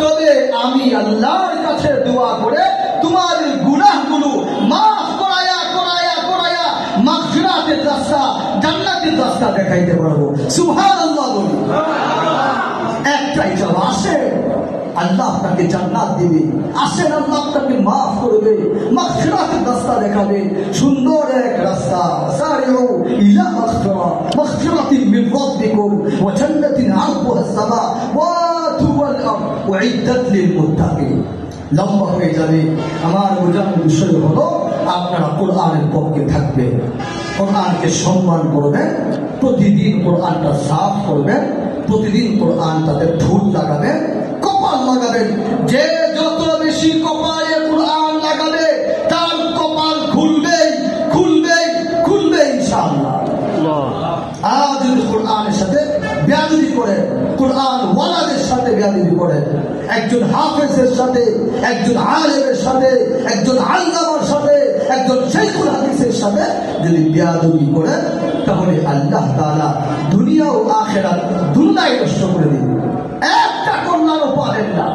তবে আমি আল্লাহর কাছে দোয়া করে তোমাদের গুনাহগুলো মাফ করায়া করায়া করায়া মাগফিরাতের রাস্তা, জান্নাতের রাস্তা দেখাইতে পারবো। সুবহানাল্লাহ বলি। একটাই জবাব, আসে আল্লাহ আপনাকে জান্নাত দিবে, আসেন আল্লাহ আপনাকে মাফ করবে, মাগফিরাতের রাস্তা দেখাবে, সুন্দর এক রাস্তা। সারিউ ইলা মাগফিরাতিন মিন রাব্বিকুম ওয়া জান্নাতিন আরদুহা আস-সামাওয়াতু ওয়াল আরদ উইদ্দাত লিল মুত্তাকিন। লম্বা হয়ে যাবে। আমার বোঝানোর বিষয় হলো আপনারা কোরআনের পক্ষে থাকবেন, কোরআনকে সম্মান করবেন, প্রতিদিন কোরআনটা সাফ করবেন, প্রতিদিন কোরআনটাতে ফুল লাগাবেন, কপাল লাগাবেন। যে যত বেশি কপালে কোরআন লাগাবে তার কপাল খুলবে খুলবে খুলবে ইনশাআল্লাহ। আর যদি কোরআনের সাথে বেয়াদবি করেন, কোরআন ওয়ালাদের সাথে বেয়াদবি করেন, একজন হাফেজের সাথে, একজন আলেমের সাথে, একজন আল্লামার সাথে, একজন শাইখুল হাদিসের সাথে যদি বেয়াদবি করেন, তাহলে আল্লাহ তাআলা দুনিয়া ও আখিরাত দুনিয়ায় নষ্ট করে দিবেন, একটা কল্যাণও পাবেন না।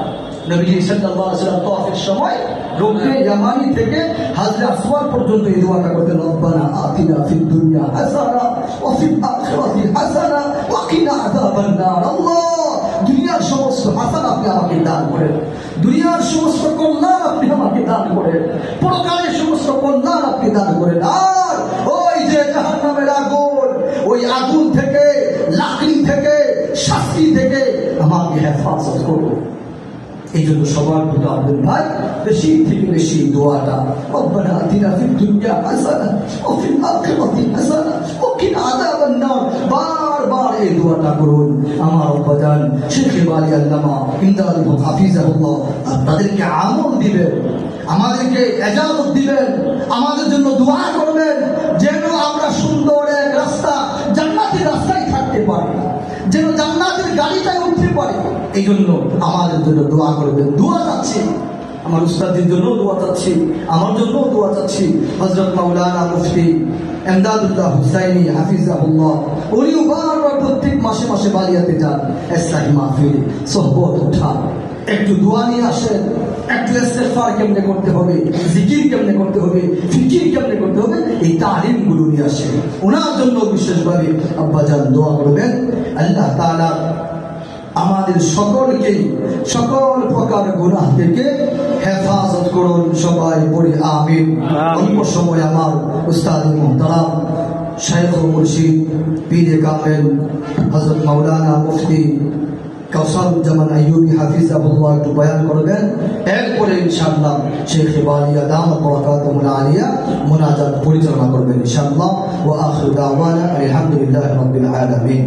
নবীজি সাল্লাল্লাহু আলাইহি ওয়াসাল্লাম তাওয়াফের সময় রুকনে ইয়ামানি থেকে হাজরে আসওয়াদ পর্যন্ত এই দোয়াটা করতেন, রব্বানা আতিনা ফিদ দুনিয়া হাসানা ওয়া ফিল আখিরাতি হাসানা ওয়া কিনা আযাবান নার। আল্লাহ, দুনিয়ার সমস্ত হাসান আপনি আমাকে দান করেন, দুনিয়ার সমস্ত কল্যাণ আপনি আমাকে দান করেন, পরকালের সমস্ত কল্যাণ আপনি দান করেন। আর ওই যে জাহান্নামের আগুন, ওই আগুন থেকে, লাকড়ি থেকে, শাস্তি থেকে আমাকে হেফাজত করুন। এই জন্য সবার প্রতি আবেদন ভাই, বেশি থেকে বেশি দোয়াটা, রব্বানা আতিনা ফিদ দুনিয়া হাসানা ওয়া ফিল আখিরাতি হাসানা ওয়া কিনা আযাবান নার, বারবার এই দোয়াটা করুন। আমার আব্বাজান শেখ ওয়ালি আল্লামা ইমদাদ হাফিজাহুল্লাহ তাদেরকে আমল দিবেন, আমাদেরকে ইজাজত দিবেন, আমাদের জন্য দোয়া করবেন, যেন আমরা সুন্দর এক রাস্তা, জান্নাতের রাস্তায় থাকতে পারি, যেন জান্নাতের গাড়িটায় উঠতে পারি। এই জন্য আমাদের জন্য দোয়া করবেন। দোয়া চাচ্ছি, আমার উস্তাদের জন্য দোয়া চাচ্ছি, আমার জন্য দোয়া চাচ্ছি। হযরত মাওলানা মুফতি ইমদাদুল্লাহ হুসাইনি হাফিজাহুল্লাহ, উনিও বারবার প্রত্যেক মাসে মাসে বালিয়াতে যান, ইসলাহি মাহফিল সোহবত উঠান, একটু দোয়া নিয়ে আসেন, একটু ইস্তেগফার কেমনে করতে হবে, জিকির কেমনে করতে হবে, ফিকির কেমনে করতে হবে, এই তালিম গুলো নিয়ে আসেন। ওনার জন্য বিশেষভাবে আব্বাজান দোয়া করবেন। আল্লাহ তাআলা আমাদের সকলকেই সকল প্রকার গুনাহ থেকে হেফাজত করুন। সবাই বলি আমিন। অল্প সময় আমার উস্তাদ মুহতারাম শাইখ ও মুর্শিদ পীরে কামেল হযরত মাওলানা মুফতি কাউসারুজ্জামান আইয়ুবী হাফিজাহুল্লাহ একটু বয়ান করবেন, এরপরে ইনশাআল্লাহ শেখ ওয়ালিয়া দামাত বরকাতুহুল আলিয়া মুনাজাত পরিচালনা করবেন ইনশাআল্লাহ। ওয়া আখিরু দাওয়ানা আলহামদুলিল্লাহি রাব্বিল আলামিন।